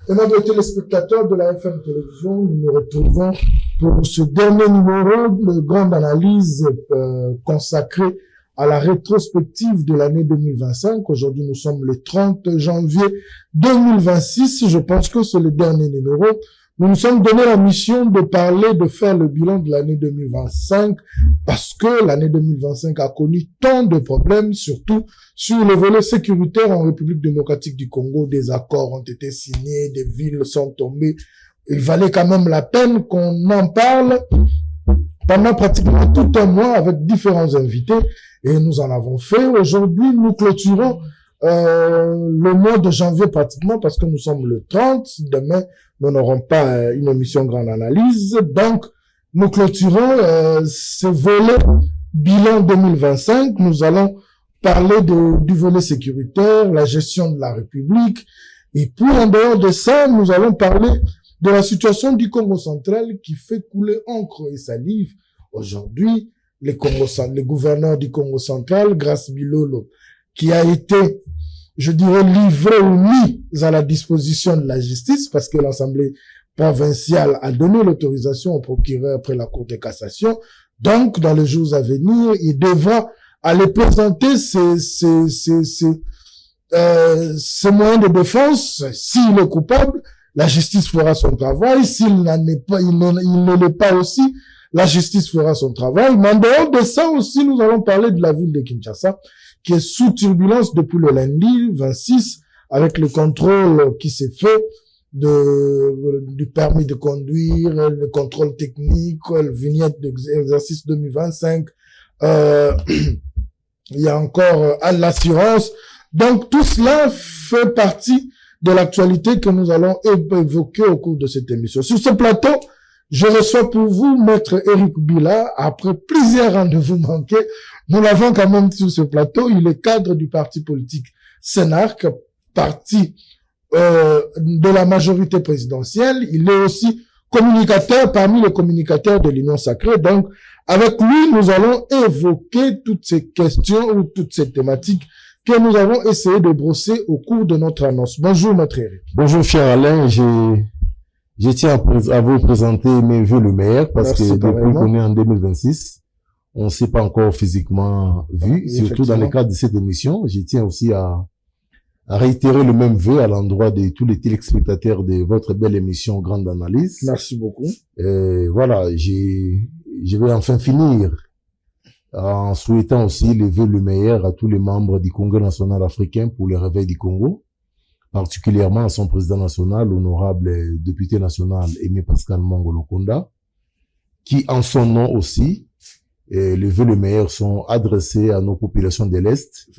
Aimables téléspectateurs de la FM Télévision, nous nous retrouvons pour ce dernier numéro de grande analyse consacré à la rétrospective de l'année 2025. Aujourd'hui, nous sommes le 30 janvier 2026. Je pense que c'est le dernier numéro. Nous nous sommes donné la mission de parler, de faire le bilan de l'année 2025 parce que l'année 2025 a connu tant de problèmes, surtout sur le volet sécuritaire en République démocratique du Congo. Des accords ont été signés, des villes sont tombées. Il valait quand même la peine qu'on en parle pendant pratiquement tout un mois avec différents invités et nous en avons fait. Aujourd'hui, nous clôturons le mois de janvier pratiquement parce que nous sommes le 30. Demain, nous n'aurons pas une émission grande analyse. Donc, nous clôturons ce volet bilan 2025. Nous allons parler du volet sécuritaire, la gestion de la République. Et puis, en dehors de ça, nous allons parler de la situation du Congo central qui fait couler encre et salive. Aujourd'hui, le gouverneur du Congo central, Grace Bilolo, qui a été, je dirais, livré ou mis à la disposition de la justice parce que l'Assemblée provinciale a donné l'autorisation au procureur après la Cour de cassation. Donc, dans les jours à venir, il devra aller présenter ses moyens de défense. S'il est coupable, la justice fera son travail. S'il n'en est pas, il ne l'est pas aussi, la justice fera son travail. Mais en dehors de ça aussi, nous allons parler de la ville de Kinshasa, qui est sous turbulence depuis le lundi 26, avec le contrôle qui s'est fait du permis de conduire, le contrôle technique, le vignette d'exercice 2025, il y a encore l'assurance. Donc tout cela fait partie de l'actualité que nous allons évoquer au cours de cette émission. Sur ce plateau, je reçois pour vous Maître Éric Bila. Après plusieurs rendez-vous manqués, nous l'avons quand même sur ce plateau. Il est cadre du parti politique Sénarc, parti de la majorité présidentielle. Il est aussi communicateur parmi les communicateurs de l'Union sacrée. Donc, avec lui, nous allons évoquer toutes ces questions ou toutes ces thématiques que nous avons essayé de brosser au cours de notre annonce. Bonjour, Maître Éric. Bonjour, cher Alain. Je tiens à vous présenter mes vœux le meilleur parce que depuis qu'on est en 2026, on ne s'est pas encore physiquement vu, surtout dans le cadre de cette émission. Je tiens aussi à réitérer le même vœu à l'endroit de tous les téléspectateurs de votre belle émission Grande Analyse. Merci beaucoup. Voilà, je vais enfin finir en souhaitant aussi les vœux le meilleur à tous les membres du Congrès national africain pour le réveil du Congo, particulièrement à son président national, l'honorable député national Aimé Pascal Mongolo-Konda, qui en son nom aussi, les vœux le meilleur sont adressés à nos populations de l'Est,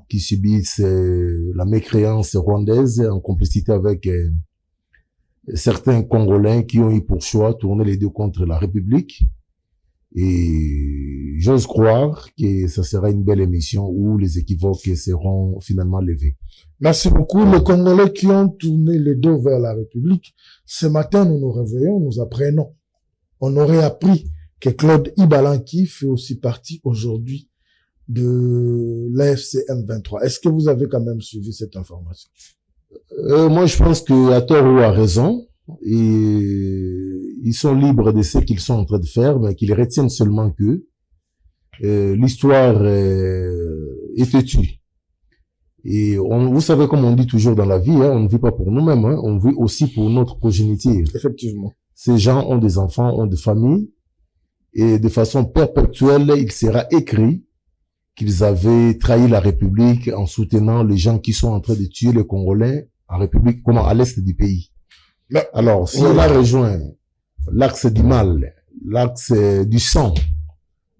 qui subissent la mécréance rwandaise en complicité avec certains Congolais qui ont eu pour choix tourner les deux contre la République. Et j'ose croire que ça sera une belle émission où les équivoques seront finalement levés. Merci beaucoup. Les Congolais qui ont tourné les dos vers la République, ce matin, nous nous réveillons, nous apprenons. On aurait appris que Claude Ibalanki fait aussi partie aujourd'hui de l'AFC M23. Est-ce que vous avez quand même suivi cette information? Moi, je pense que à tort ou à raison, ils sont libres de ce qu'ils sont en train de faire, mais qu'ils retiennent seulement que l'histoire est têtue. Et vous savez, comme on dit toujours dans la vie, hein, on ne vit pas pour nous-mêmes, hein, on vit aussi pour notre progéniture. Effectivement. Ces gens ont des enfants, ont des familles, et de façon perpétuelle, il sera écrit qu'ils avaient trahi la République en soutenant les gens qui sont en train de tuer les Congolais en République, à l'est du pays. Alors, si on a rejoint l'axe du mal, l'axe du sang,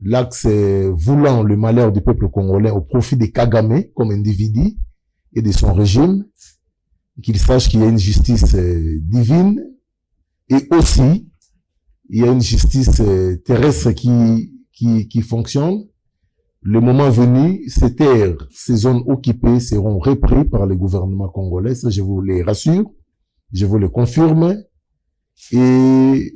l'axe voulant le malheur du peuple congolais au profit de Kagame comme individu et de son régime, qu'il sache qu'il y a une justice divine et aussi il y a une justice terrestre qui fonctionne. Le moment venu, ces terres, ces zones occupées seront reprises par le gouvernement congolais. Ça, je vous les rassure, je vous le confirme. Et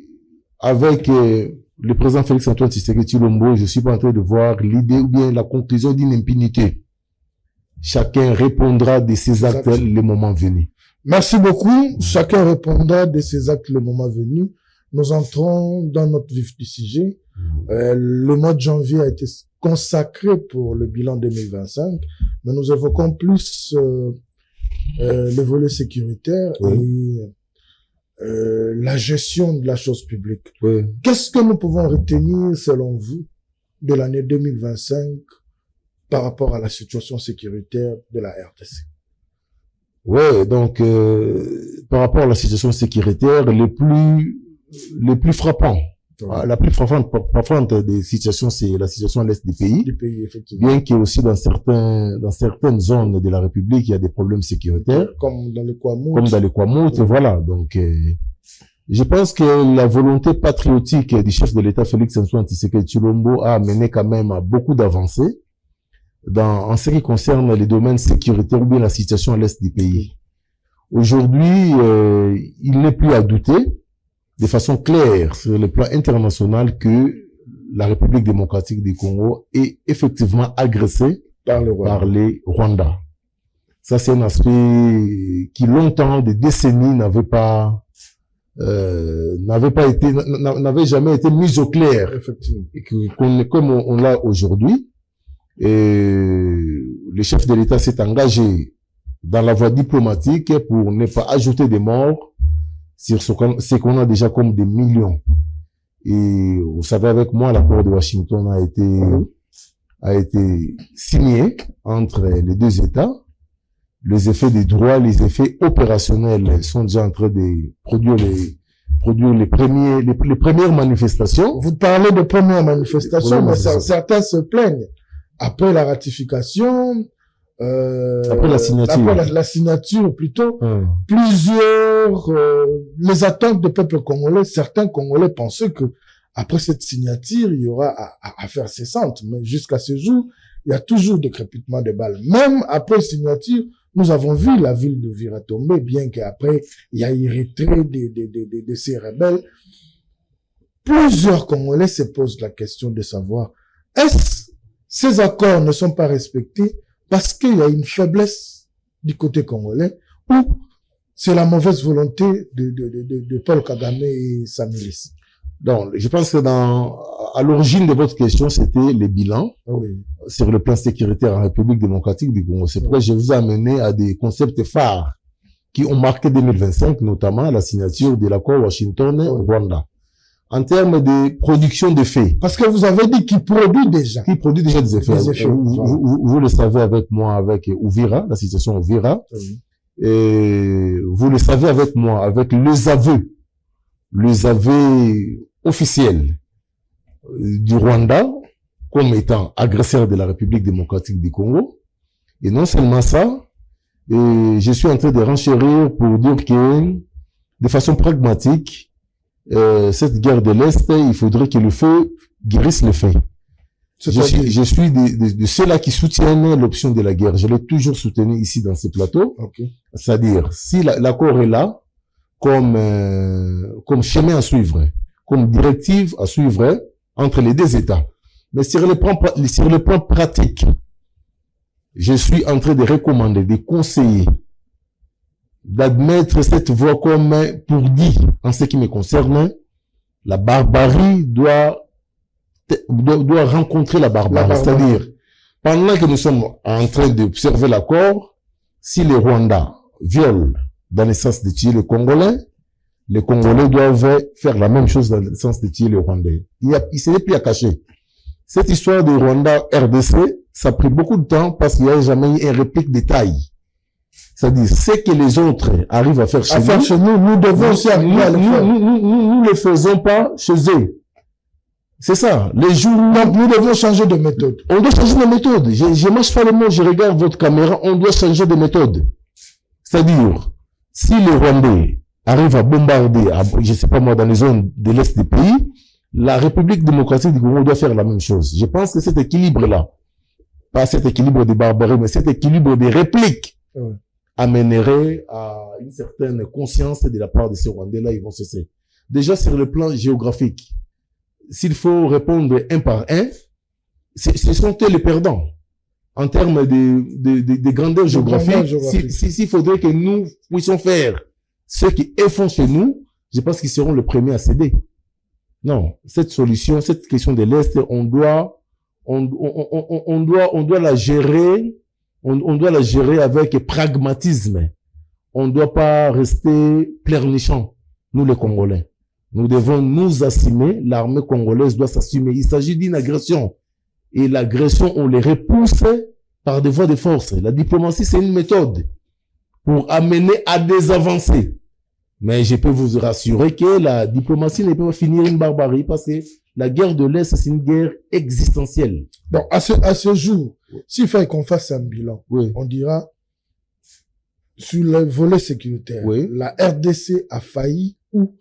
avec le président Félix-Antoine Tshisekedi Tshilombo, je suis pas en train de voir l'idée ou bien la conclusion d'une impunité. Chacun répondra de ses actes le moment venu. Merci beaucoup. Chacun répondra de ses actes le moment venu. Nous entrons dans notre vif du sujet. Le mois de janvier a été consacré pour le bilan 2025, mais nous évoquons plus le volet sécuritaire et la gestion de la chose publique. Qu'est-ce que nous pouvons retenir, selon vous, de l'année 2025 par rapport à la situation sécuritaire de la RDC? Ouais, donc par rapport à la situation sécuritaire, le plus frappant, la plus frappante des situations, c'est la situation à l'est du pays. Effectivement. Bien qu'il y ait aussi dans certaines zones de la République, il y a des problèmes sécuritaires. Comme dans le Kwamout, voilà. Donc, je pense que la volonté patriotique du chef de l'État, Félix-Antoine Tshisekedi Tshilombo, a amené quand même à beaucoup d'avancées en ce qui concerne les domaines sécuritaires ou bien la situation à l'est du pays. Aujourd'hui, il n'est plus à douter de façon claire sur le plan international que la République démocratique du Congo est effectivement agressée par les Rwandais. Ça, c'est un aspect qui longtemps, des décennies, n'avait jamais été mis au clair. Effectivement. Et comme on l'a aujourd'hui, le chef de l'État s'est engagé dans la voie diplomatique pour ne pas ajouter des morts sur ce qu'on a déjà comme des millions. Et vous savez, avec moi, l'accord de Washington a été signé entre les deux États. Les effets des droits, les effets opérationnels sont déjà en train de produire les premières manifestations. Vous parlez de premières manifestations, mais certains se plaignent. Après la ratification, après la signature plutôt, plusieurs, les attentes du peuple congolais, certains Congolais pensaient que après cette signature, il y aura affaire cessante. Mais jusqu'à ce jour, il y a toujours des crépitements de balles. Même après signature, nous avons vu la ville de Vira tomber, bien qu'après, il y a eu retrait de ces rebelles. Plusieurs Congolais se posent la question de savoir, est-ce ces accords ne sont pas respectés parce qu'il y a une faiblesse du côté congolais ou c'est la mauvaise volonté de Paul Kagame et sa milice? Donc, je pense que à l'origine de votre question, c'était les bilans sur le plan sécuritaire en République démocratique du Congo. C'est pourquoi je vous ai amené à des concepts phares qui ont marqué 2025, notamment la signature de l'accord Washington-Rwanda. En termes de production de faits. Parce que vous avez dit qu'il produit déjà. Qu'il produit déjà des effets. Vous le savez avec moi, avec Uvira, la situation Uvira. Et vous le savez avec moi, avec les aveux officiels du Rwanda comme étant agresseur de la République démocratique du Congo. Et non seulement ça, je suis en train de renchérir pour dire que, de façon pragmatique, cette guerre de l'Est, il faudrait que le feu guérisse le feu. Je suis de ceux-là qui soutiennent l'option de la guerre. Je l'ai toujours soutenu ici dans ces plateaux. C'est-à-dire, si l'accord est là, comme chemin à suivre, comme directive à suivre entre les deux États. Mais sur le plan pratique, je suis en train de recommander, de conseiller, d'admettre cette voie comme pour dire, en ce qui me concerne, la barbarie doit rencontrer la barbarie. C'est-à-dire, pendant que nous sommes en train d'observer l'accord, si les Rwandais violent dans le sens de tuer les Congolais doivent faire la même chose dans le sens de tuer les Rwandais. Il s'est plus à cacher. Cette histoire de Rwanda-RDC, ça a pris beaucoup de temps parce qu'il n'y a jamais eu une réplique de taille. C'est-à-dire, ce que les autres arrivent à faire chez nous, nous devons aussi arriver à le faire. Nous ne le faisons pas chez eux. C'est ça. Les jours, donc, nous devons changer de méthode. On doit changer de méthode. Je marche pas le mot, je regarde votre caméra, on doit changer de méthode. C'est-à-dire, si les Rwandais arrive à bombarder, je sais pas moi, dans les zones de l'Est du pays, la République démocratique du Congo doit faire la même chose. Je pense que cet équilibre-là, pas cet équilibre de barbarie, mais cet équilibre des répliques, amènerait à une certaine conscience de la part de ces Rwandais-là, ils vont cesser. Déjà, sur le plan géographique, s'il faut répondre un par un, ce sont eux les perdants. En termes de grandeur géographique, s'il faudrait que nous puissions faire ce qu'ils font chez nous, je pense qu'ils seront les premiers à céder. Non, cette solution, cette question de l'Est, on doit la gérer, on doit la gérer avec pragmatisme. On ne doit pas rester pleurnichants, nous les Congolais. Nous devons nous assumer, l'armée congolaise doit s'assumer. Il s'agit d'une agression. Et l'agression, on les repousse par des voies de force. La diplomatie, c'est une méthode pour amener à des avancées. Mais je peux vous rassurer que la diplomatie ne peut pas finir une barbarie parce que la guerre de l'Est, c'est une guerre existentielle. Donc, à ce jour, s'il fallait qu'on fasse un bilan, on dira, sur le volet sécuritaire, la RDC a failli ou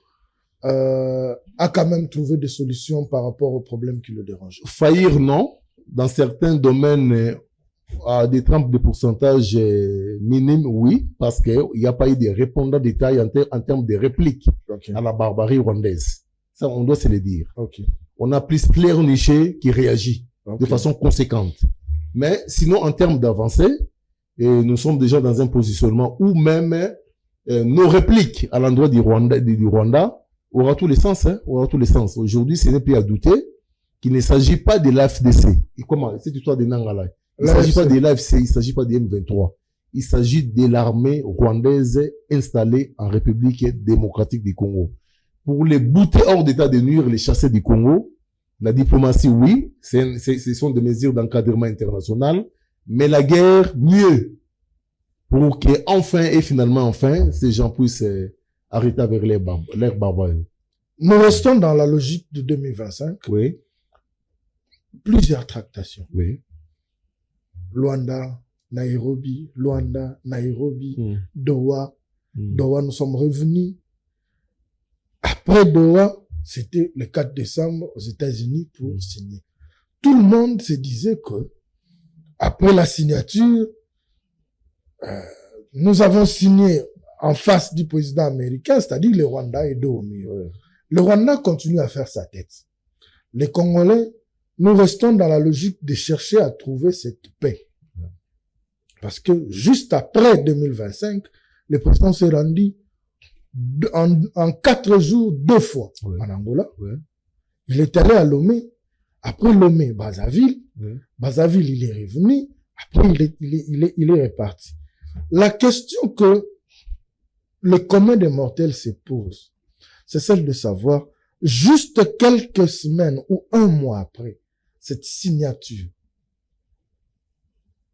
a quand même trouvé des solutions par rapport aux problèmes qui le dérangent. Faillir, non. Dans certains domaines, à des trempes de pourcentage minimes, oui, parce qu'il n'y a pas eu de répondants détails en termes de répliques à la barbarie rwandaise. Ça, on doit se le dire. On a plus pleurniché qui réagit de façon conséquente. Mais sinon, en termes d'avancée, nous sommes déjà dans un positionnement où même nos répliques à l'endroit du Rwanda aura tous les sens. Aura tous les sens. Aujourd'hui, ce n'est plus à douter qu'il ne s'agit pas de l'AFDC. Et comment cette histoire de Nangala? Il ne s'agit pas de l'AFC, il ne s'agit pas de M23. Il s'agit de l'armée rwandaise installée en République démocratique du Congo. Pour les bouter hors d'état de nuire, les chasser du Congo, la diplomatie, oui, ce sont des mesures d'encadrement international, mais la guerre, mieux. Pour que enfin et finalement, enfin, ces gens puissent arrêter avec l'air barbare. Nous restons dans la logique de 2025. Oui. Plusieurs tractations. Oui. Luanda, Nairobi, Doha. Doha, nous sommes revenus. Après Doha, c'était le 4 décembre aux États-Unis pour signer. Tout le monde se disait que, après la signature, nous avons signé en face du président américain, c'est-à-dire le Rwanda et dos au mur. Le Rwanda continue à faire sa tête. Les Congolais, nous restons dans la logique de chercher à trouver cette paix. Parce que juste après 2025, le président s'est rendu en 4 jours 2 fois en Angola. Il est allé à Lomé. Après Lomé, Brazzaville. Brazzaville, il est revenu. Après, il est reparti. La question que le commun des mortels se pose, c'est celle de savoir, juste quelques semaines ou 1 mois après cette signature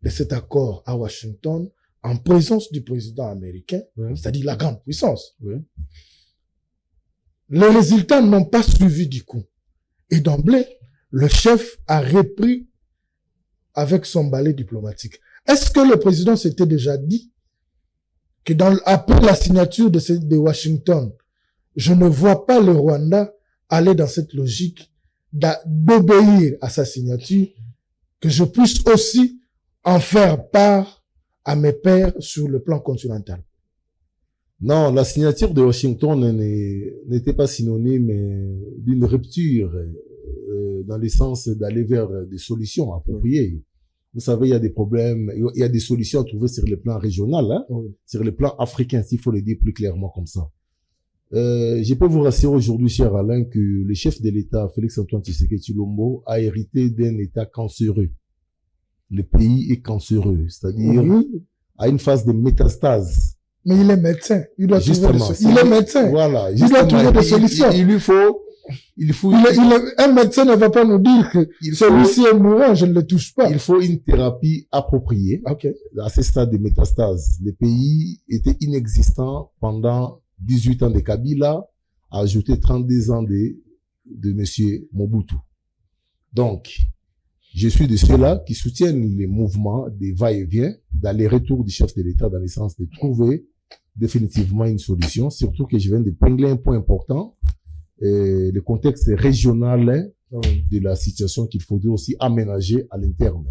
de cet accord à Washington, en présence du président américain, c'est-à-dire la grande puissance, les résultats n'ont pas suivi du coup. Et d'emblée, le chef a repris avec son balai diplomatique. Est-ce que le président s'était déjà dit que après la signature de Washington, je ne vois pas le Rwanda aller dans cette logique d'obéir à sa signature, que je puisse aussi en faire part à mes pairs sur le plan continental? Non, la signature de Washington n'était pas synonyme d'une rupture dans le sens d'aller vers des solutions appropriées. Vous savez, il y a des problèmes, il y a des solutions à trouver sur le plan régional, sur le plan africain, s'il faut le dire plus clairement comme ça. Je peux vous rassurer aujourd'hui, cher Alain, que le chef de l'État, Félix-Antoine Tshisekedi Tshilombo, a hérité d'un État cancéreux. Le pays est cancéreux, c'est-à-dire à une phase de métastase. Mais il est médecin, il doit trouver des solutions. Il est médecin, voilà, il doit trouver des solutions. Un médecin ne va pas nous dire que celui-ci est mourant, je ne le touche pas. Il faut une thérapie appropriée à ce stade de métastase. Le pays était inexistant pendant 18 ans de Kabila, a ajouté 32 ans de monsieur Mobutu. Donc, je suis de ceux-là qui soutiennent les mouvements des va-et-vient, d'aller-retour du chef de l'État dans le sens de trouver définitivement une solution, surtout que je viens de pingler un point important, le contexte régional de la situation qu'il faudrait aussi aménager à l'interne.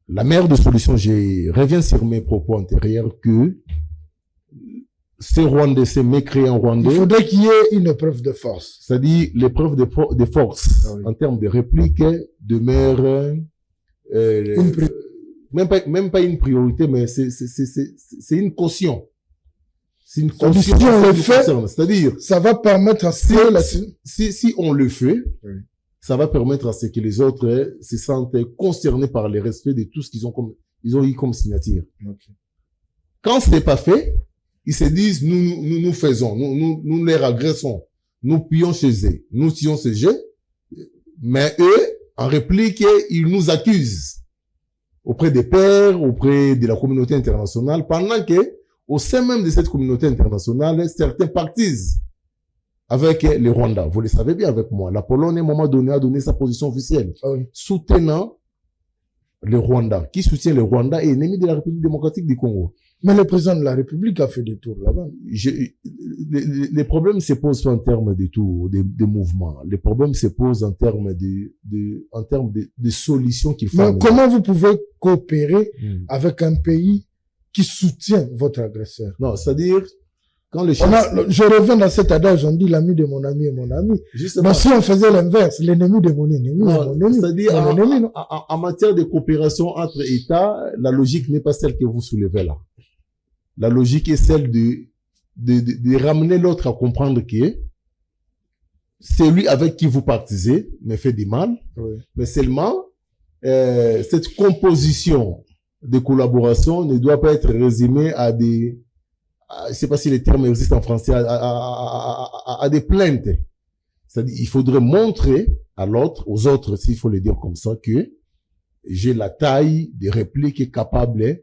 La meilleure des solutions, je reviens sur mes propos antérieurs, que ces Rwandais, ces mécréants Rwandais... Il faudrait qu'il y ait une épreuve de force. C'est-à-dire l'épreuve de force en termes de réplique demeure... même pas une priorité, mais c'est une caution. C'est une caution. Si on le fait, c'est-à-dire, ça va permettre à si on le fait, ça va permettre à ce que les autres se sentent concernés par le respect de tout ce qu'ils ont eu comme signature. Okay. Quand ce n'est pas fait, ils se disent, nous faisons, nous les agressons, nous pillons chez eux, nous tuons ces jeux, mais eux, en réplique, ils nous accusent auprès des pairs, auprès de la communauté internationale, pendant que, au sein même de cette communauté internationale, certains partisent avec les Rwandais. Vous le savez bien avec moi. La Pologne, à un moment donné, a donné sa position officielle, soutenant les Rwandais. Qui soutient les Rwandais est ennemi de la République démocratique du Congo. Mais le président de la République a fait des tours là-bas. Les problèmes se posent pas en termes de tours, de mouvements. Les problèmes se posent en termes de solutions qu'il faut. Mais comment vous pouvez coopérer avec un pays qui soutient votre agresseur? Non, c'est-à-dire, quand les je reviens dans cet adage, on dit l'ami de mon ami est mon ami. Justement. Mais si on faisait l'inverse, l'ennemi de mon ennemi est mon ennemi. C'est-à-dire, en matière de coopération entre États, la logique n'est pas celle que vous soulevez là. La logique est celle de ramener l'autre à comprendre que celui avec qui vous partisez me fait du mal, mais seulement cette composition de collaboration ne doit pas être résumée à des, je sais pas si les termes existent en français, à des plaintes. C'est-à-dire, il faudrait montrer à l'autre, aux autres, s'il faut le dire comme ça, que j'ai la taille de réplique capable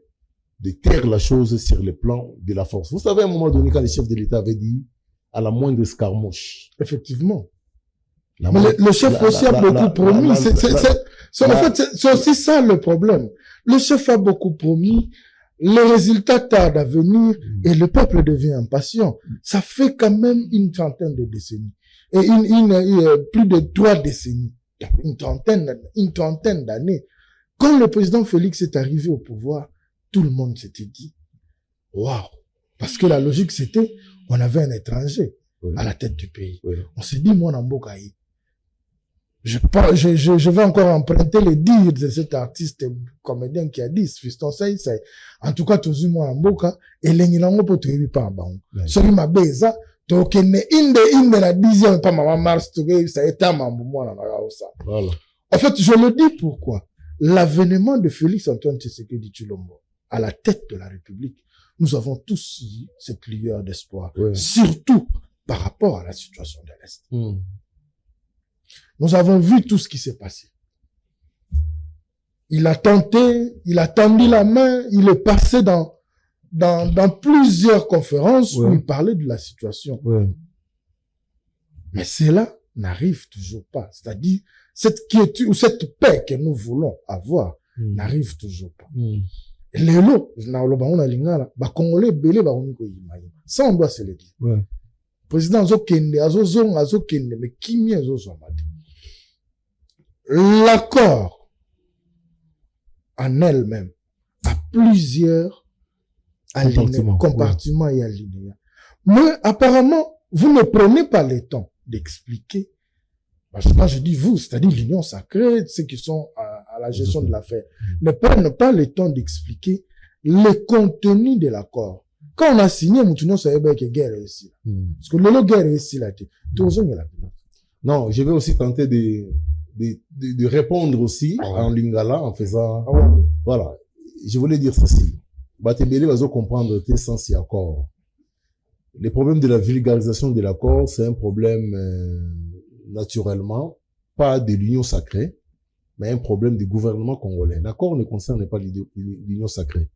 de taire la chose sur le plan de la force. Vous savez, à un moment donné, quand le chef de l'État avait dit à la moindre escarmouche. Effectivement. Mais le chef aussi a beaucoup promis. En fait, c'est aussi ça le problème. Le chef a beaucoup promis. Les résultats tardent à venir et le peuple devient impatient. Ça fait quand même une trentaine de décennies. Et plus de 3 décennies. Une trentaine d'années. Quand le président Félix est arrivé au pouvoir, tout le monde s'était dit, waouh! Parce que la logique, c'était, on avait un étranger à la tête du pays. On s'est dit, moi, Nambokaï. Je vais encore emprunter les dires de cet artiste comédien qui a dit, Fiston Saï, en tout cas, tous moi, Namboka, et l'engilango pour trouver pas en banc. Celui ma beza, donc, inde la 10e, pas maman Mars, ça est un mambo, moi, voilà. En fait, je le dis pourquoi. L'avènement de Félix Antoine Tshisekedi Tshilombo à la tête de la République, nous avons tous eu cette lueur d'espoir, surtout par rapport à la situation de l'Est. Nous avons vu tout ce qui s'est passé. Il a tenté, il a tendu la main, il est passé dans plusieurs conférences où il parlait de la situation. Mais cela n'arrive toujours pas. C'est-à-dire, cette quiétude ou cette paix que nous voulons avoir n'arrive toujours pas. Lelo, Congolais belé ça on doit se le dire. Président Azokende, mais qui m'y l'accord en elle-même a plusieurs compartiments et alinéas. Mais apparemment, vous ne prenez pas le temps d'expliquer. Parce que quand je dis vous, c'est-à-dire l'union sacrée, ceux qui sont à la gestion de l'affaire, ne prennent pas le temps d'expliquer le contenu de l'accord. Quand on a signé, nous savons que guerre est ici. Parce que le guerre est ici, là, non, je vais aussi tenter de répondre aussi en lingala, en faisant, voilà. Je voulais dire ceci. Batebele va comprendre tes sens et accord. Les problèmes de la vulgarisation de l'accord, c'est un problème, naturellement, pas de l'union sacrée, mais un problème du gouvernement congolais. L'accord ne concerne pas l'union sacrée.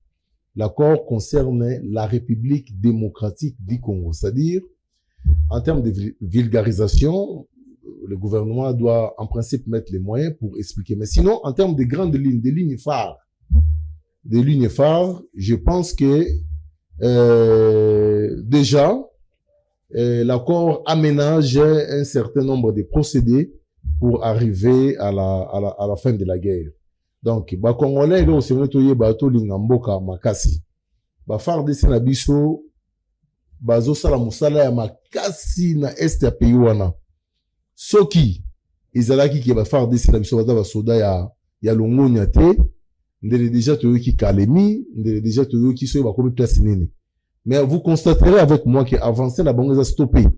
L'accord concerne la République démocratique du Congo. C'est-à-dire, en termes de vulgarisation, le gouvernement doit en principe mettre les moyens pour expliquer. Mais sinon, en termes de grandes lignes, des lignes phares, je pense que Déjà, l'accord aménage un certain nombre de procédés pour arriver à la fin de la guerre. Donc, ba Congolais, là, aussi, on est bateau lingamboka makasi. Ba FARDC na biso, bazo sala musala ya makasi na est ya pays wana. Soki, izalaki ki ba FARDC na biso ba soda ya longonya te, ndele déjà toyoki Kalemi, ndele déjà toyoki so ba komi place nini. Mais vous constaterez avec moi qu'avancer la banque a stoppé.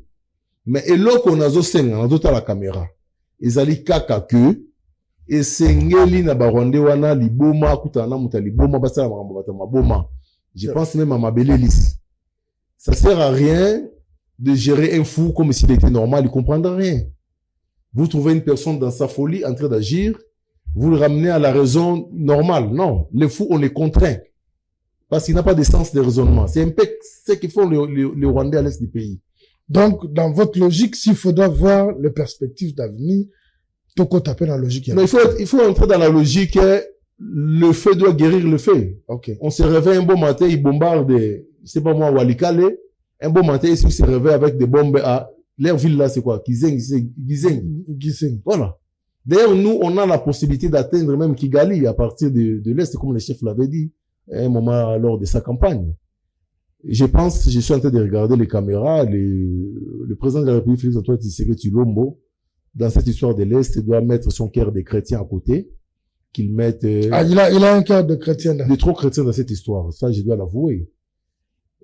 Mais eloko nazo senga, nazo ta la caméra. Ezali kaka que esengeli na baronde wana liboma kutana muta liboma basala makambo bata maboma. Je pense même à Mabele Lys. Ça sert à rien de gérer un fou comme s'il était normal, il comprendra rien. Vous trouvez une personne dans sa folie en train d'agir, vous le ramenez à la raison normale. Non, les fous on les contraint. Parce qu'il n'a pas de sens de raisonnement. C'est un peu ce qu'ils font les Rwandais à l'est du pays. Donc, dans votre logique, s'il faudra voir les perspectives d'avenir, Toko taper dans la logique. Non, il faut entrer dans la logique. Le feu doit guérir le feu. Okay. On se réveille un bon matin, il bombarde, je sais pas moi, Walikale. Un bon matin, il se réveille avec des bombes à leur ville là, c'est quoi? Gizeng. Voilà. D'ailleurs, nous, on a la possibilité d'atteindre même Kigali à partir de l'Est, comme le chef l'avait dit, à un moment lors de sa campagne. Je pense, je suis en train de regarder les caméras, le président de la République, Félix Antoine Tshisekedi Tshilombo, dans cette histoire de l'Est, doit mettre son cœur de chrétien à côté, qu'il mette... il a un cœur de chrétien. Il est trop chrétien dans cette histoire. Ça, je dois l'avouer.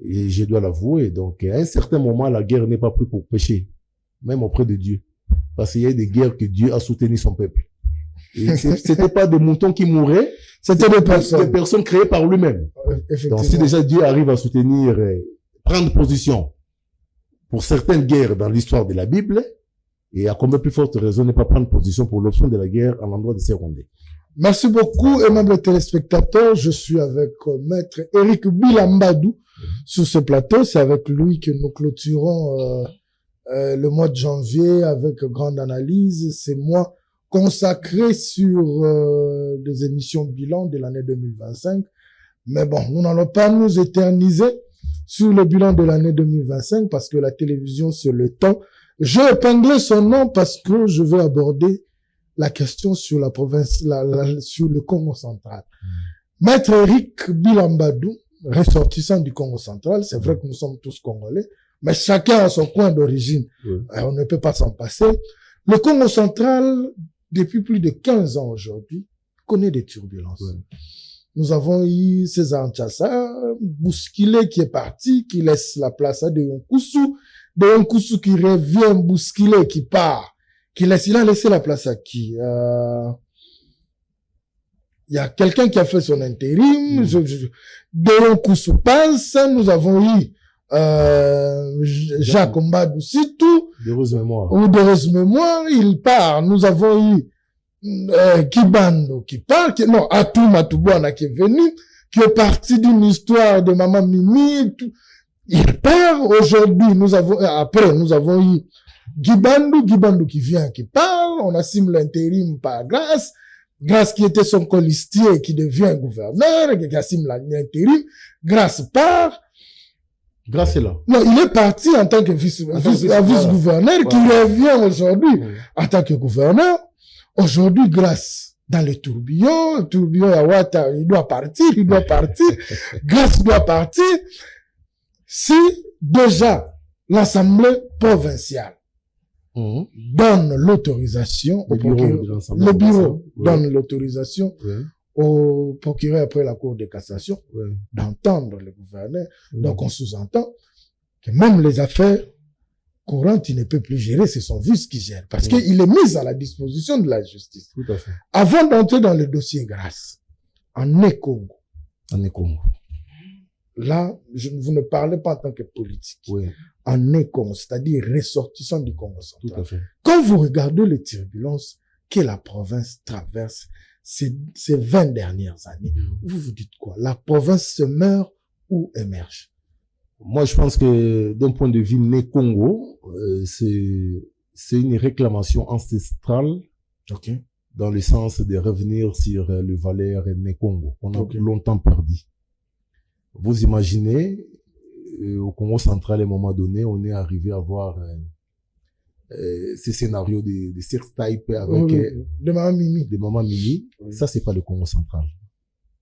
Et je dois l'avouer. Donc, à un certain moment, la guerre n'est pas prise pour pécher, même auprès de Dieu. Parce qu'il y a des guerres que Dieu a soutenu son peuple. Et c'était pas des moutons qui mouraient, c'était des personnes créées par lui-même. Donc, si déjà Dieu arrive à soutenir, prendre position pour certaines guerres dans l'histoire de la Bible, et à combien plus forte raison ne pas prendre position pour l'option de la guerre à l'endroit de ces Rwandais. Merci beaucoup, aimables téléspectateurs. Je suis avec Maître Eric Bilambadou sur ce plateau. C'est avec lui que nous clôturons le mois de janvier avec grande analyse. C'est moi consacré sur des émissions bilan de l'année 2025. Mais bon, nous n'allons pas nous éterniser sur le bilan de l'année 2025 parce que la télévision, c'est le temps. J'ai épinglé son nom parce que je vais aborder la question sur la province, sur le Congo central. Maître Eric Bilambadou, ressortissant du Congo central, c'est vrai que nous sommes tous Congolais, mais chacun a son coin d'origine. On ne peut pas s'en passer. Le Congo central, depuis plus de 15 ans aujourd'hui, connaît des turbulences. Nous avons eu César Nchassa, Bousquilé qui est parti, qui laisse la place à De Nkusu qui revient, Bousquilé qui part. Il a laissé la place à qui? Il y a quelqu'un qui a fait son intérim. Deon Koussou passe. Nous avons eu Jacques Mbadou Sitou. D'heureuse mémoire. Ou d'heureuse mémoire. Il part. Nous avons eu Kibando qui part. Non, Atou Matoubouana qui est venu, qui est parti d'une histoire de Maman Mimi. Il part. Aujourd'hui, après, nous avons eu Gibandou qui vient, qui parle, on assume l'intérim par Grâce qui était son colistier, qui devient gouverneur, qui assume l'intérim, Grâce part. Grâce est là. Non, il est parti en tant que vice-gouverneur, qui revient aujourd'hui en tant que gouverneur. Aujourd'hui, Grâce, dans le tourbillon Yawata, il doit partir, Grâce doit partir. Si, déjà, l'Assemblée provinciale donne l'autorisation le bureau donne l'autorisation au procureur après la Cour de cassation d'entendre le gouverneur. Donc on sous-entend que même les affaires courantes, il ne peut plus gérer, c'est son vice qui gère. Parce qu'il est mis à la disposition de la justice. Tout à fait. Avant d'entrer dans le dossier Grâce, en Congo. Là, vous ne parlez pas en tant que politique. En Congo, c'est-à-dire ressortissant du Congo central. Tout à fait. Quand vous regardez les turbulences que la province traverse ces 20 dernières années, vous vous dites quoi? La province se meurt ou émerge? Moi, je pense que d'un point de vue Congo, c'est une réclamation ancestrale. Dans le sens de revenir sur le Valais Congo. On a longtemps perdu. Vous imaginez au Congo central, à un moment donné, on est arrivé à voir ces scénarios de sex type avec de Maman Mimi. Des Maman Mimi. Oui. Ça, c'est pas le Congo central.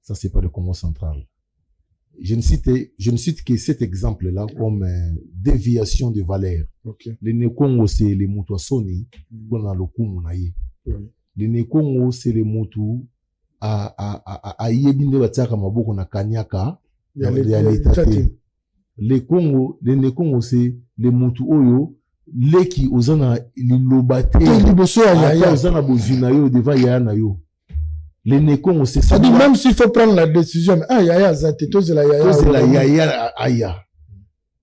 Ça, c'est pas le Congo central. Je ne cite que cet exemple-là comme déviation de valeur. Okay. Les Nekongo, c'est les Mutuasoni, qu'on a le Kumunaye. Les Nekongo, c'est les Mutu a yebinde bataka maboko na kanyaka ya l'état. Les Nekongo, c'est les Mutu oyo, leki ozana lilobate, ozana bozina yo, deva ya na yo. Les Nekongo, c'est ça. Ça dit, même s'il faut prendre la décision, mais yaya, zate, tous la yaya, aya.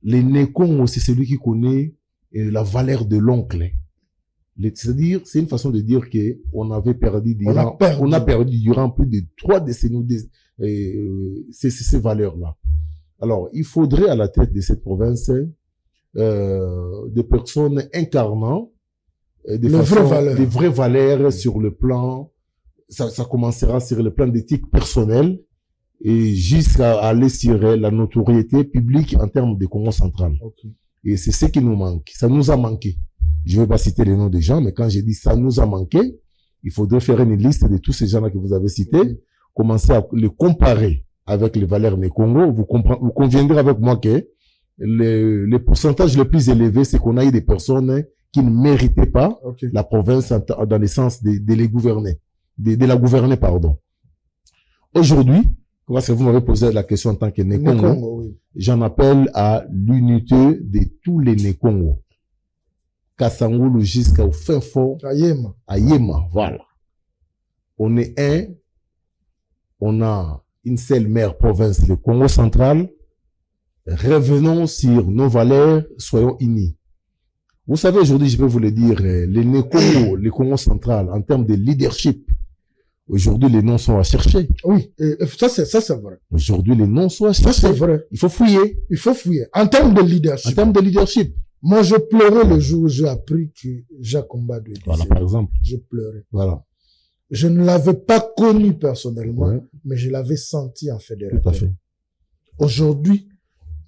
Les Nekongo, c'est celui qui connaît la valeur de l'oncle. C'est-à-dire, c'est une façon de dire que on avait perdu durant, on a perdu durant plus de 3 décennies ces valeurs-là. Alors, il faudrait à la tête de cette province des personnes incarnant des vraies valeurs sur le plan. Ça commencera sur le plan d'éthique personnelle et jusqu'à aller sur la notoriété publique en termes de Congo central. Okay. Et c'est ce qui nous manque. Ça nous a manqué. Je ne vais pas citer les noms des gens, mais quand j'ai dit ça nous a manqué, il faudrait faire une liste de tous ces gens-là que vous avez cités, commencer à les comparer avec les valeurs des Congo. Vous conviendrez avec moi que les pourcentages les plus élevés, c'est qu'on a eu des personnes qui ne méritaient pas la province dans le sens de les gouverner. De la gouverner, pardon. Aujourd'hui, parce que vous m'avez posé la question en tant que Nekongo, oui. J'en appelle à l'unité de tous les Nekongo. Kasangulu jusqu'au fin fond. Ayema, voilà. On est on a une seule mère province, le Congo central. Revenons sur nos valeurs, soyons unis. Vous savez, aujourd'hui, je vais vous le dire, les Nekongo, le Congo central, en termes de leadership, aujourd'hui, les noms sont à chercher. Oui, ça c'est vrai. Aujourd'hui, les noms sont à chercher. Ça c'est vrai. Il faut fouiller. Il faut fouiller. En termes de leadership. En termes de leadership. Moi, je pleurais le jour où j'ai appris que Jacques Mbadou était voilà, par exemple. Je pleurais. Voilà. Je ne l'avais pas connu personnellement, mais je l'avais senti en fédérateur. Tout à fait. Aujourd'hui,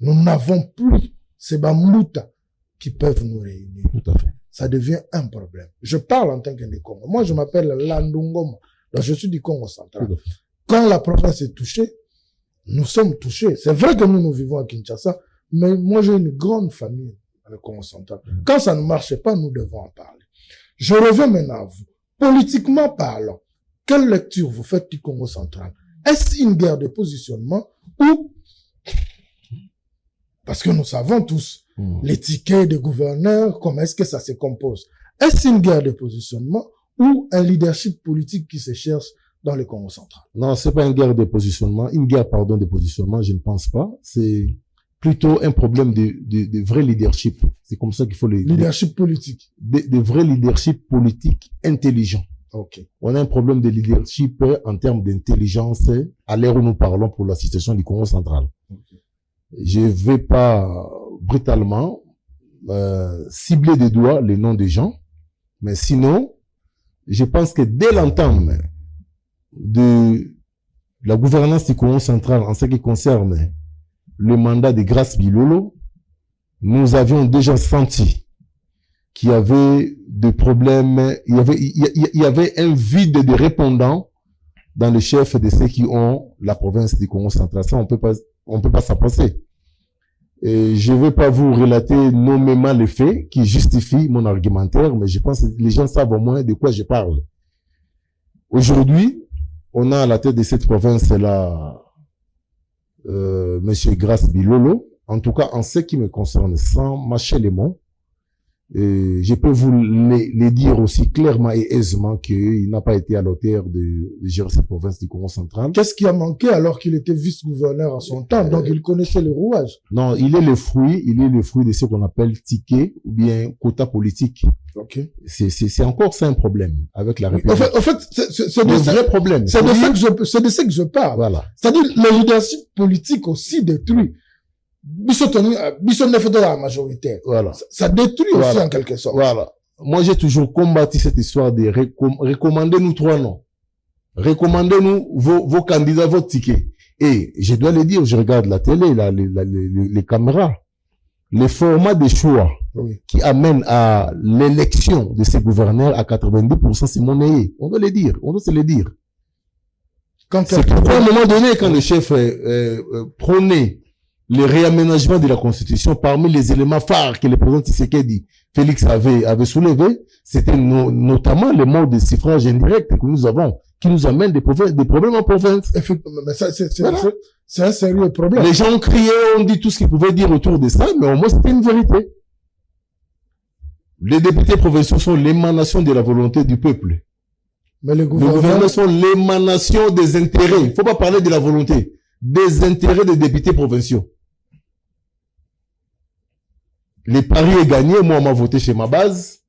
nous n'avons plus ces Bamouta qui peuvent nous réunir. Tout à fait. Ça devient un problème. Je parle en tant que Congo. Moi, je m'appelle Landungoma. Donc, je suis du Congo central. Quand la province est touchée, nous sommes touchés. C'est vrai que nous vivons à Kinshasa, mais moi, j'ai une grande famille dans le Congo central. Quand ça ne marche pas, nous devons en parler. Je reviens maintenant à vous. Politiquement parlant, quelle lecture vous faites du Congo central? Est-ce une guerre de positionnement ou, parce que nous savons tous, les tickets des gouverneurs, comment est-ce que ça se compose? Est-ce une guerre de positionnement ou un leadership politique qui se cherche dans le Congo central? Non, c'est pas une guerre de positionnement. Une guerre, pardon, de positionnement, je ne pense pas. C'est plutôt un problème de vrai leadership. C'est comme ça qu'il faut les... Leadership politique. De vrai leadership politique intelligent. Ok. On a un problème de leadership en termes d'intelligence à l'ère où nous parlons pour la situation du Congo central. Okay. Je vais pas brutalement cibler des doigts les noms des gens, mais sinon, je pense que dès l'entame de la gouvernance du Congo central en ce qui concerne le mandat de Grace Bilolo, nous avions déjà senti qu'il y avait des problèmes, il y avait un vide de répondants dans le chef de ceux qui ont la province du Congo central. Ça, on peut pas s'en passer. Et je vais pas vous relater nommément les faits qui justifient mon argumentaire, mais je pense que les gens savent au moins de quoi je parle. Aujourd'hui, on a à la tête de cette province-là, Monsieur Grace Bilolo. En tout cas, en ce qui me concerne, sans mâcher les mots, je peux vous les dire aussi clairement et aisément qu'il n'a pas été à l'auteur de gérer cette province du Congo central. Qu'est-ce qui a manqué alors qu'il était vice-gouverneur à son temps, donc il connaissait le rouage? Non, il est le fruit de ce qu'on appelle ticket ou bien quota politique. Ok. C'est encore ça un problème avec la République. En fait, c'est un vrai problème. C'est de ce que je parle. Voilà. C'est-à-dire, le leadership politique aussi détruit. La majoritaire. Voilà. Ça détruit aussi en quelque sorte. Voilà. Moi, j'ai toujours combattu cette histoire de recommandez-nous 3 noms. Recommandez-nous vos candidats, vos tickets. Et je dois le dire, je regarde la télé, les caméras, les formats de choix qui amènent à l'élection de ces gouverneurs à 90%, c'est monnayé. On doit le dire, on doit se le dire. C'est pourquoi à un moment donné, quand le chef prônait le réaménagement de la Constitution, parmi les éléments phares que le président Tshisekedi, Félix avait soulevé, c'était notamment le mode de suffrage indirect que nous avons, qui nous amène des problèmes en province. Effectivement, mais ça, c'est un sérieux problème. Les gens ont crié, ont dit tout ce qu'ils pouvaient dire autour de ça, mais au moins c'était une vérité. Les députés provinciaux sont l'émanation de la volonté du peuple. Mais les gouverneurs sont l'émanation des intérêts. Il ne faut pas parler de la volonté, des intérêts des députés provinciaux. Les paris est gagné, moi on m'a voté chez ma base.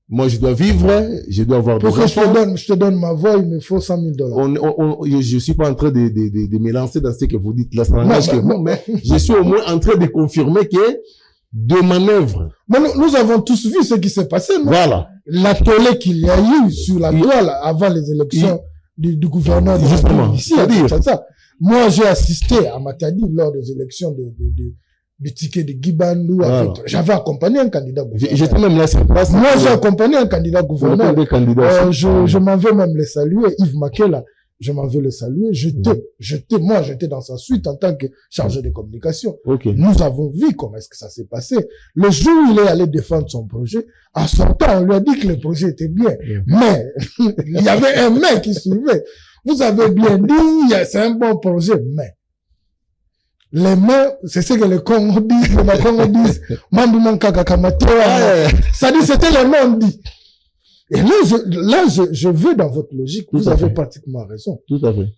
Moi je dois vivre, je dois avoir des enfants. Pour que je te donne ma voix, il me faut $100,000. Je suis pas en train de me lancer dans ce que vous dites là, ça n'engage que vous, mais je suis au moins en train de confirmer que de manœuvres. Mais nous avons tous vu ce qui s'est passé, non? Voilà. La tollée qu'il y a eu sur la toile avant les élections du gouverneur. Justement. Ici, c'est ça. Moi, j'ai assisté à Matadi lors des élections du ticket de Guibandou. Voilà. J'avais accompagné un candidat gouverneur. J'étais même là sur place. Moi, j'ai accompagné un candidat gouverneur. Je m'en vais même le saluer. Yves Makela, je m'en vais le saluer. Moi, j'étais dans sa suite en tant que chargé de communication. Okay. Nous avons vu comment est-ce que ça s'est passé. Le jour où il est allé défendre son projet, à son temps, on lui a dit que le projet était bien. Mais, il y avait un mais qui suivait. Vous avez bien dit, c'est un bon projet, mais les mains, c'est ce que les Congos disent, les Congos disent, ça dit, c'était les mains, on dit. Et là, je veux dans votre logique, vous avez pratiquement raison. Tout à fait.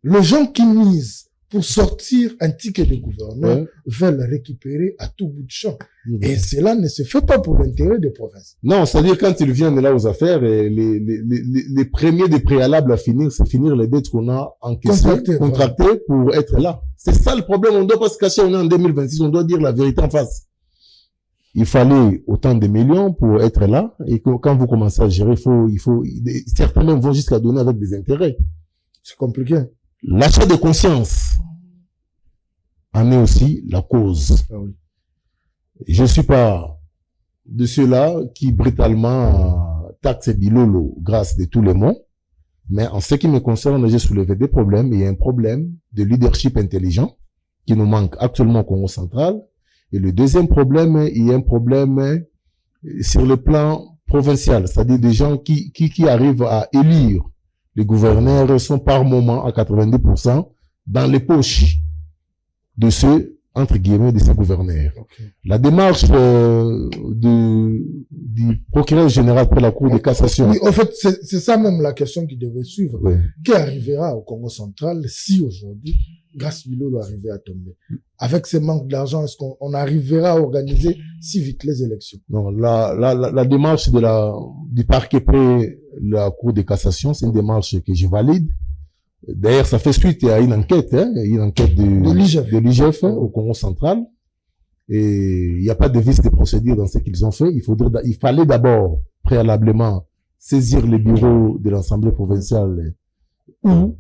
Les gens qui misent pour sortir un ticket de gouverneur veulent récupérer à tout bout de champ. Et cela ne se fait pas pour l'intérêt des provinces. Non, c'est-à-dire quand ils viennent là aux affaires, les premiers des préalables à finir, c'est finir les dettes qu'on a encaissées, contractées pour être là. C'est ça le problème, on ne doit pas se cacher, on est en 2026, on doit dire la vérité en face. Il fallait autant de millions pour être là, et quand vous commencez à gérer, certains même vont jusqu'à donner avec des intérêts. C'est compliqué. L'achat de conscience en est aussi la cause. Ah oui. Je ne suis pas de ceux-là qui brutalement taxent Bilolo grâce de tous les mots, mais en ce qui me concerne, j'ai soulevé des problèmes. Il y a un problème de leadership intelligent qui nous manque actuellement au Congo central. Et le deuxième problème, il y a un problème sur le plan provincial, c'est-à-dire des gens qui arrivent à élire les gouverneurs sont par moment à 90% dans les poches de ceux, entre guillemets, de ces gouverneurs. Okay. La démarche du procureur général pour la Cour de cassation. Oui, en fait, c'est ça même la question qui devait suivre. Oui. Qui arrivera au Congo central si aujourd'hui, Grace Bilolo arrivait à tomber? Avec ce manque d'argent, est-ce qu'on arrivera à organiser si vite les élections? Non, la démarche du parquet près la Cour de cassation, c'est une démarche que je valide. D'ailleurs, ça fait suite à une enquête de l'IGF au Congo central. Et il n'y a pas de vice de procédure dans ce qu'ils ont fait. Il fallait d'abord, préalablement, saisir les bureaux de l'Assemblée provinciale ou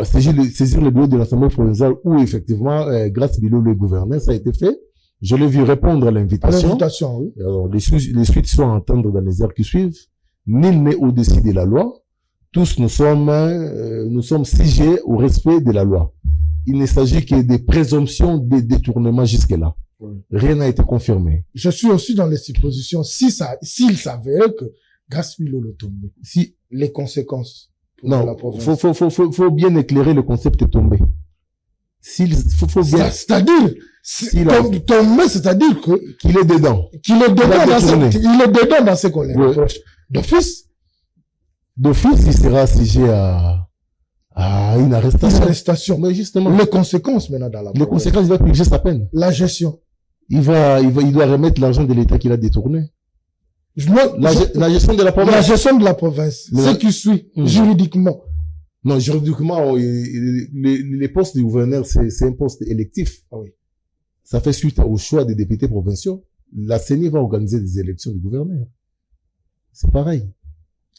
saisir le bureau de l'Assemblée provinciale où effectivement, Grace Bilolo, le gouverneur, ça a été fait. Je l'ai vu répondre à l'invitation. Oui. Alors, les suites sont à entendre dans les heures qui suivent. Nul n'est au-dessus de la loi. Tous nous sommes sujets au respect de la loi. Il ne s'agit que des présomptions de détournement jusque-là. Oui. Rien n'a été confirmé. Je suis aussi dans les suppositions. S'il s'avérait que Grace Bilolo tombé, si les conséquences pour la province. Faut bien éclairer le concept tombé. C'est-à-dire, tomber, c'est-à-dire qu'il est dedans. Il est dedans dans ce qu'on les reproche. D'office, il sera sujet à une arrestation. Mais justement. Les conséquences maintenant dans la province. Les conséquences, il va purger sa peine. La gestion. Il doit remettre l'argent de l'État qu'il a détourné. La gestion de la province. La gestion de la province. Ce qui suit, juridiquement. Non, juridiquement, les postes de gouverneur, c'est un poste électif. Ah oui. Ça fait suite au choix des députés provinciaux. La CENI va organiser des élections de gouverneurs. C'est pareil.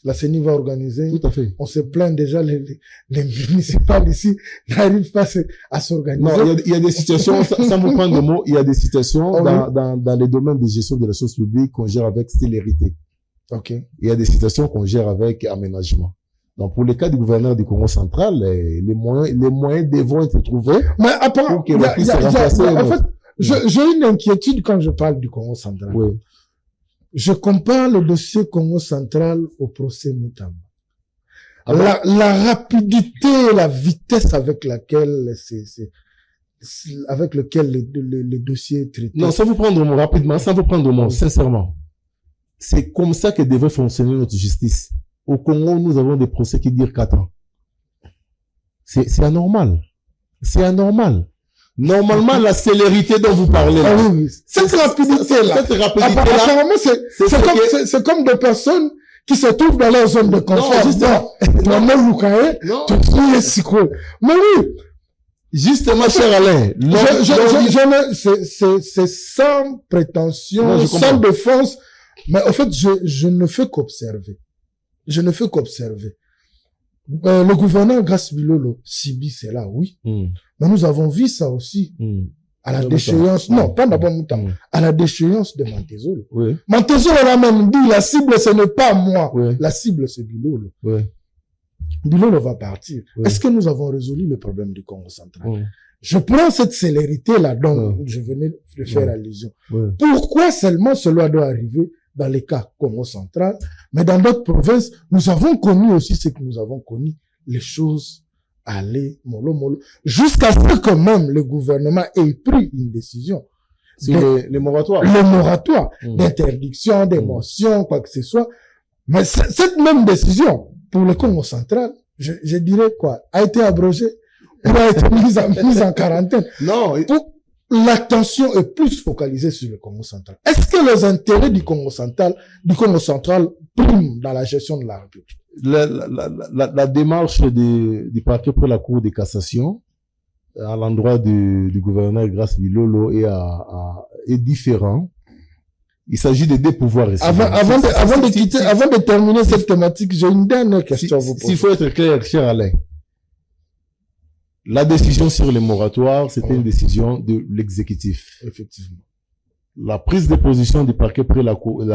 la CENI va organiser. Tout à fait. On se plaint déjà, les municipales ici n'arrivent pas à s'organiser. Non, il y a des situations, sans vous prendre de mots, il y a des situations dans les domaines de gestion de la chose publique qu'on gère avec célérité. Ok. Il y a des situations qu'on gère avec aménagement. Donc, pour le cas du gouverneur du Congo central, les moyens devront être trouvés. Mais apparemment, en fait, j'ai une inquiétude quand je parle du Congo central. Oui. Je compare le dossier Congo central au procès Moutamba. La rapidité, la vitesse avec laquelle avec lequel le dossier est traité. Non, sans vous prendre mon rapidement, sincèrement. C'est comme ça que devrait fonctionner notre justice. Au Congo, nous avons des procès qui durent 4 ans. C'est anormal. C'est anormal. Normalement, la célérité dont vous parlez là. Ah oui, cette rapidité-là. Apparemment, c'est comme des personnes qui se trouvent dans leur zone de confort. Non, justement. Mais oui. Justement, cher Alain. C'est sans prétention, sans défense. Mais en fait, je ne fais qu'observer. Le gouverneur Grace Bilolo subit cela, oui. Mais nous avons vu ça aussi à la déchéance. Non, pas d'abord Moutamba. À la déchéance de Mantezolo. Oui. Mantezolo l'a même dit, la cible, ce n'est pas moi. Oui. La cible, c'est Bilolo. Oui. Bilolo va partir. Oui. Est-ce que nous avons résolu le problème du Congo central? Oui. Je prends cette célérité-là dont je venais de faire allusion. Oui. Pourquoi seulement cela doit arriver dans les cas Congo central, mais dans d'autres provinces, nous avons connu aussi ce que nous avons connu, les choses allaient mollo, jusqu'à ce que même le gouvernement ait pris une décision. Les moratoires. Le moratoire d'interdiction, d'émotion, quoi que ce soit. Mais cette même décision, pour le Congo central, je dirais quoi, a été abrogée, ou a été mise en quarantaine. Non. L'attention est plus focalisée sur le Congo central. Est-ce que les intérêts du Congo central priment dans la gestion de la République? La démarche du parquet pour la Cour de cassation à l'endroit du gouverneur Grace Bilolo est différent. Il s'agit de deux pouvoirs. Avant de terminer cette thématique, j'ai une dernière question à vous poser. S'il faut être clair, cher Alain. La décision sur les moratoires, c'était une décision de l'exécutif. Effectivement. La prise de position du parquet près la Cour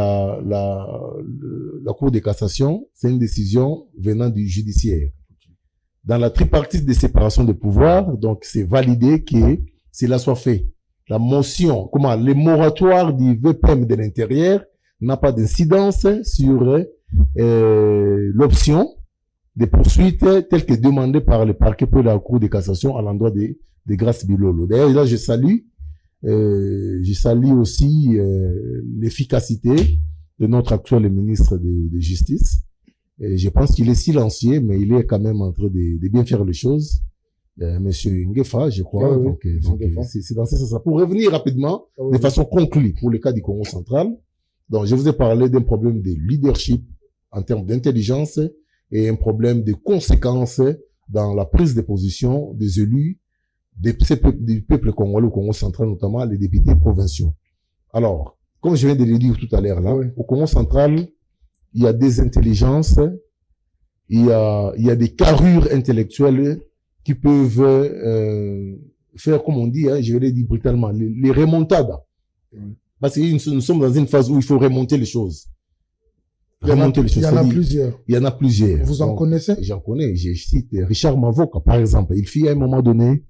de cassation, c'est une décision venant du judiciaire. Dans la tripartite de séparation des pouvoirs, donc c'est validé que cela soit fait. La motion, les moratoires du VPM de l'intérieur n'a pas d'incidence sur l'option des poursuites telles que demandées par le parquet pour la Cour de cassation à l'endroit de Grace Bilolo. D'ailleurs, là, je salue aussi l'efficacité de notre actuel ministre de Justice. Et je pense qu'il est silencieux, mais il est quand même en train de bien faire les choses. Monsieur Ngefa, je crois. Oui, donc c'est dans ce sens. Pour revenir rapidement, de façon conclue, pour le cas du Congo central, donc je vous ai parlé d'un problème de leadership en termes d'intelligence et un problème de conséquences dans la prise de position des élus du peuple congolais au Congo central, notamment les députés provinciaux. Alors, comme je viens de le dire tout à l'heure là, au Congo central, il y a des intelligences, il y a des carrures intellectuelles qui peuvent faire, comme on dit, je vais le dire brutalement, les remontades. Parce que nous sommes dans une phase où il faut remonter les choses. Il y en a plusieurs. Il y en a plusieurs. Vous en connaissez? J'en connais. Je cite Richard Mavoka, par exemple. Il fut à un moment donné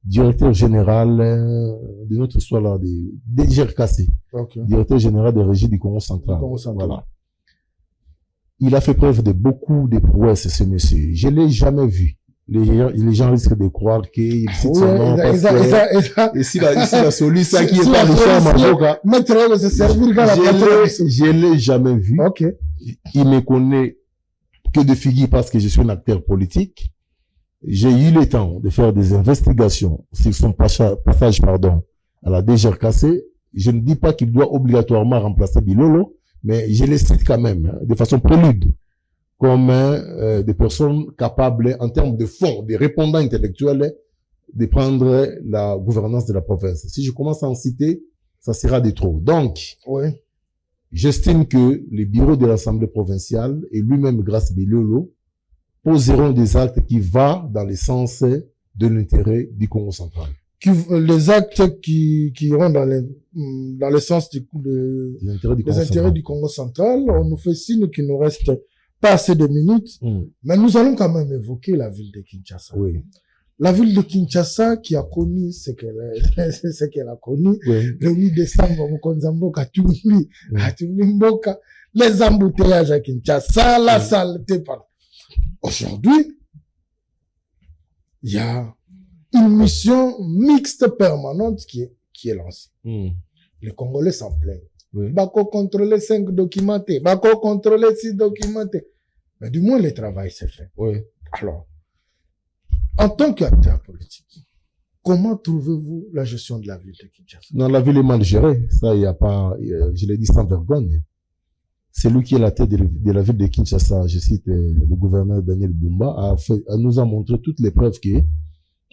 directeur général de notre histoire là, de DGRKC. Directeur général de régie du Congo central. Voilà. Il a fait preuve de beaucoup de prouesses, ce monsieur. Je l'ai jamais vu. Les gens risquent de croire qu'il cite son nom parce que ici la solution ça qui est pas Richard Mavoka. Je l'ai jamais vu. Il me connaît que de figure parce que je suis un acteur politique. J'ai eu le temps de faire des investigations sur son passage à la DGRKC. Je ne dis pas qu'il doit obligatoirement remplacer Bilolo, mais je les cite quand même, de façon prélude, comme des personnes capables, en termes de fonds, des répondants intellectuels, de prendre la gouvernance de la province. Si je commence à en citer, ça sera de trop. Donc, j'estime que les bureaux de l'Assemblée provinciale et lui-même, Grace Bilolo, poseront des actes qui vont dans le sens de l'intérêt du Congo central. Les actes qui iront dans le sens des intérêts du Congo central. On nous fait signe qu'il nous reste pas assez de minutes, mais nous allons quand même évoquer la ville de Kinshasa. Oui. La ville de Kinshasa qui a connu ce qu'elle a connu. Oui. Le 8 décembre, les embouteillages à Kinshasa, la saleté par. Aujourd'hui, il y a une mission mixte permanente qui est lancée. Les Congolais s'en plaignent. Oui. Bako contrôler 5 documentés, Bako contrôler 6 documentés. Mais du moins, le travail s'est fait. Oui. Alors, en tant qu'acteur politique, comment trouvez-vous la gestion de la ville de Kinshasa? Non, la ville est mal gérée. Ça, il n'y a pas, je l'ai dit sans vergogne. C'est lui qui est la tête de la ville de Kinshasa, je cite le gouverneur Daniel Bumba, nous a montré toutes les preuves qu'il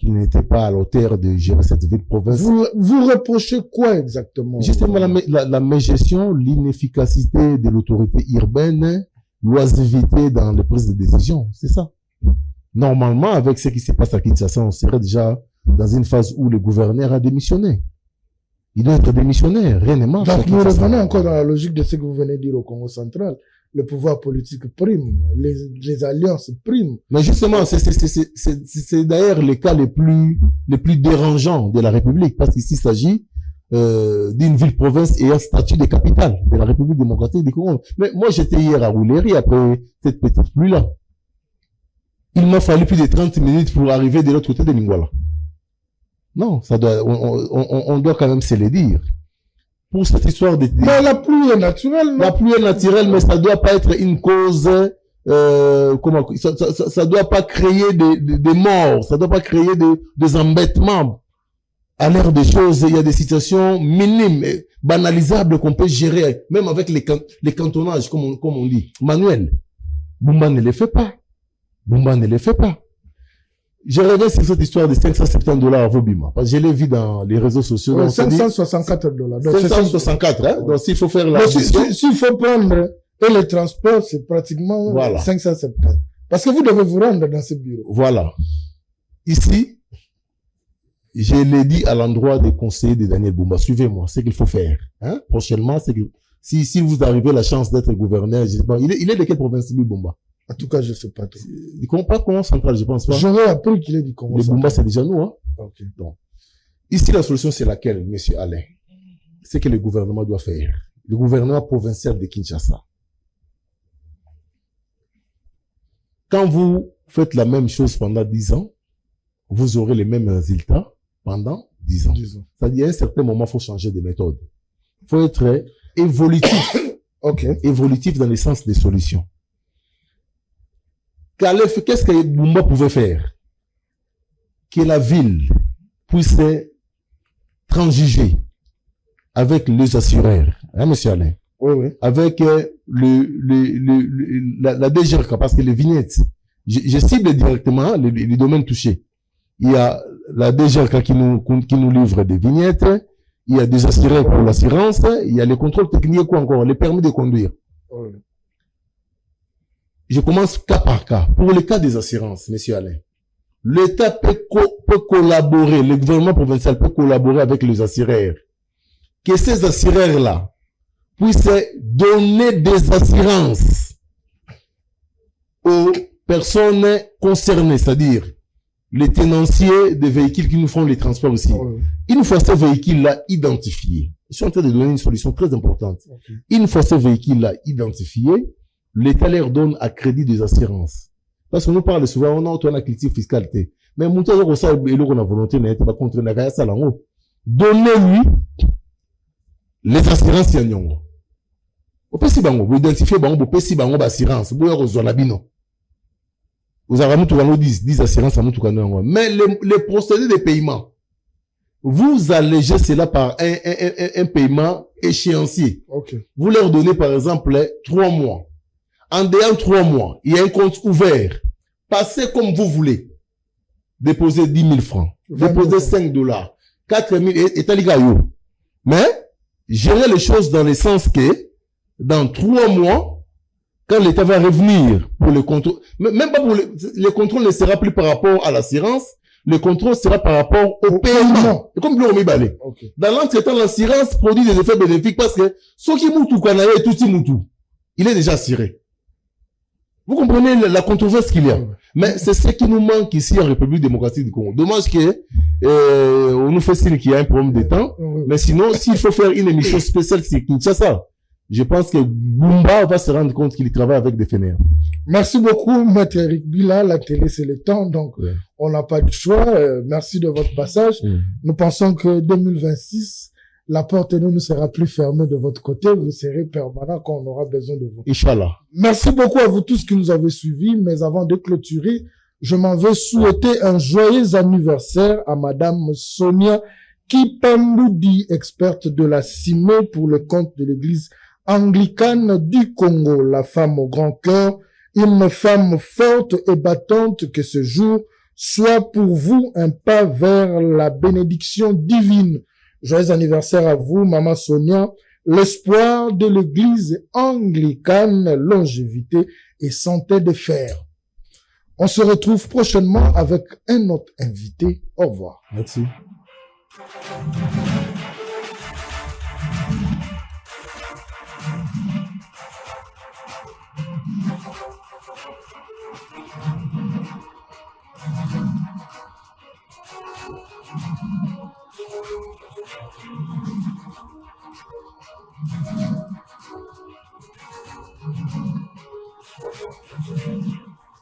n'était pas à l'auteur de gérer cette ville-province. Vous reprochez quoi exactement? Justement, la mégestion, l'inefficacité de l'autorité urbaine, l'oisiveté dans les prises de décision, c'est ça. Normalement, avec ce qui se passe à Kinshasa, on serait déjà dans une phase où le gouverneur a démissionné. Il doit être démissionnaire, rien ne marche. Donc nous revenons encore dans la logique de ce que vous venez de dire au Congo central. Le pouvoir politique prime, les alliances priment. Mais justement, c'est d'ailleurs les cas les plus dérangeants de la République, parce qu'ici il s'agit d'une ville-province ayant statut de capitale de la République démocratique du Congo. Mais moi, j'étais hier à Rouléry après cette petite pluie-là. Il m'a fallu plus de 30 minutes pour arriver de l'autre côté de Lingwala. Non, ça doit, on doit quand même se le dire. Pour cette histoire de... Mais la pluie est naturelle, non? La pluie est naturelle, mais ça doit pas être une cause, ça doit pas créer des morts, ça doit pas créer des embêtements. À l'ère des choses, il y a des situations minimes, banalisables qu'on peut gérer, même avec les cantonnages, comme on dit. Manuel, Bumba ne les fait pas. Bumba ne les fait pas. Je reviens sur cette histoire de $570 à Vobima, parce que je l'ai vu dans les réseaux sociaux. Ouais, $564. 564, hein. Donc, s'il faut faire la s'il faut prendre, et le transport, c'est pratiquement voilà. 570. Parce que vous devez vous rendre dans ce bureau. Voilà. Ici, je l'ai dit à l'endroit des conseillers de Daniel Bumba. Suivez-moi, c'est qu'il faut faire, hein. Prochainement, c'est que, si vous arrivez la chance d'être gouverneur, je sais pas, il est de quelle province, lui, Bumba? En tout cas, je sais pas tout. Il comprend pas Congo central, je pense pas. J'aurais appris qu'il est du Congo central. Le Bumba, c'est déjà nous, hein. Ok. Donc, ici, la solution, c'est laquelle, monsieur Alain? C'est que le gouvernement doit faire. Le gouvernement provincial de Kinshasa. Quand vous faites la même chose pendant 10 ans, vous aurez les mêmes résultats pendant 10 ans. 10 ans. C'est-à-dire, à un certain moment, il faut changer de méthode. Il faut être évolutif. Ok. Évolutif dans le sens des solutions. Qu'est-ce que Bumba pouvait faire? Que la ville puisse transiger avec les assureurs, hein, monsieur Alain? Oui, oui. Avec la DGRK, parce que les vignettes, je cible directement les domaines touchés. Il y a la DGRK qui nous livre des vignettes, il y a des assureurs pour l'assurance, il y a les contrôles techniques, quoi encore, les permis de conduire. Oui. Je commence cas par cas. Pour le cas des assurances, monsieur Alain, l'État peut collaborer, le gouvernement provincial peut collaborer avec les assureurs. Que ces assureurs-là puissent donner des assurances aux personnes concernées, c'est-à-dire les tenanciers des véhicules qui nous font les transports ici. Oui. Une fois ces véhicules-là identifiés, je suis en train de donner une solution très importante. Okay. Une fois ces véhicules-là identifiés, l'État leur donne à crédit des assurances. Parce qu'on nous parle souvent, on a une critique fiscalité. Mais mon temps, on sait, et on a volonté, n'est pas contre la ça là donnez-lui les assurances yanyongo. Au pesi bango, vous identifiez bango, vous pesi bango assurance, vous avez besoin d'abino. Vous avez tout 10 assurances à tout mais les procédés de paiement, vous allégez cela par un paiement échéancier. Okay. Vous leur donnez par exemple 3 mois. En dehors 3 mois, il y a un compte ouvert. Passez comme vous voulez. Déposez 10 000 francs. Déposez $5. 4 000 et taligayo. Mais, gérer les choses dans le sens que dans 3 mois, quand l'État va revenir pour le contrôle, même pas pour le contrôle ne sera plus par rapport à l'assurance, le contrôle sera par rapport au paiement. Et comme le Romy Balé. Okay. Dans l'entretemps, l'assurance produit des effets bénéfiques parce que ceux qui moutent ou Kanaya et tout moutou, il est déjà assuré. Vous comprenez la controverse qu'il y a. Mais c'est ce qui nous manque ici en République démocratique du Congo. Dommage que on nous fait signe qu'il y a un problème de temps. Mais sinon, s'il faut faire une émission spéciale sur Kinshasa, je pense que Bumba va se rendre compte qu'il travaille avec des fainéants. Merci beaucoup, Maître Eric Bila. La télé, c'est le temps, donc on n'a pas de choix. Merci de votre passage. Nous pensons que 2026, la porte ne nous sera plus fermée de votre côté. Vous serez permanent quand on aura besoin de vous. Inch'Allah. Merci beaucoup à vous tous qui nous avez suivis. Mais avant de clôturer, je m'en vais souhaiter un joyeux anniversaire à Madame Sonia Kipamboudi, experte de la CIME pour le compte de l'Église anglicane du Congo, la femme au grand cœur, une femme forte et battante, que ce jour soit pour vous un pas vers la bénédiction divine. Joyeux anniversaire à vous, Maman Sonia, l'espoir de l'Église anglicane, longévité et santé de fer. On se retrouve prochainement avec un autre invité. Au revoir. Merci. Thank you.